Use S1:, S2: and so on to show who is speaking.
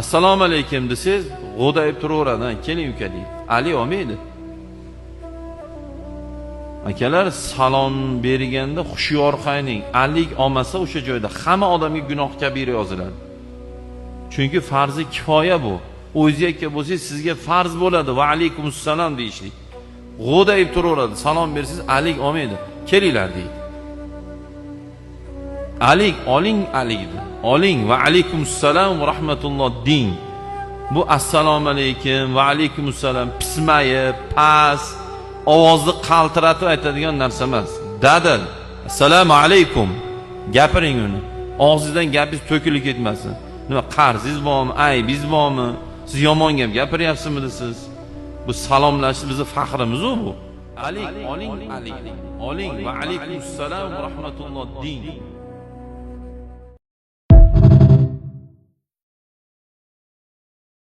S1: assalomu alaykum desangiz, g'o'dayib turaveradi. Keling uka deydi. Ali olmaydi. Akalar, salom berganda xushyor qayning. Alik olmasa o'sha joyda hamma odamga gunoh kabira yoziladi. Chunki farzi kifoya bu. O'zingizga bo'lsangiz sizga farz bo'ladi va alaykumussalom deyishlik. G'o'dayib turaveradi. Salom bersangiz alik olmaydi. Kelinglar deydi. Alik oling, alikdi. Oling va alaykumussalom va rahmatulloh ding. Bu assalomu alaykum va alaykumussalom pismayib, past, ovozni qaltiratib aytadigan narsa emas. Dadil. Assalomu alaykum. Gapiring uni. Og'zingizdan gapingiz to'kilib ketmasin. Nima qarzingiz bormi, aybingiz bormi? Siz yomon gap gapiryapsizmi desiz? Bu salomlashish bizning faxrimiz bu. Alik, oling, alik. Oling va alaykumussalom va rahmatulloh ding.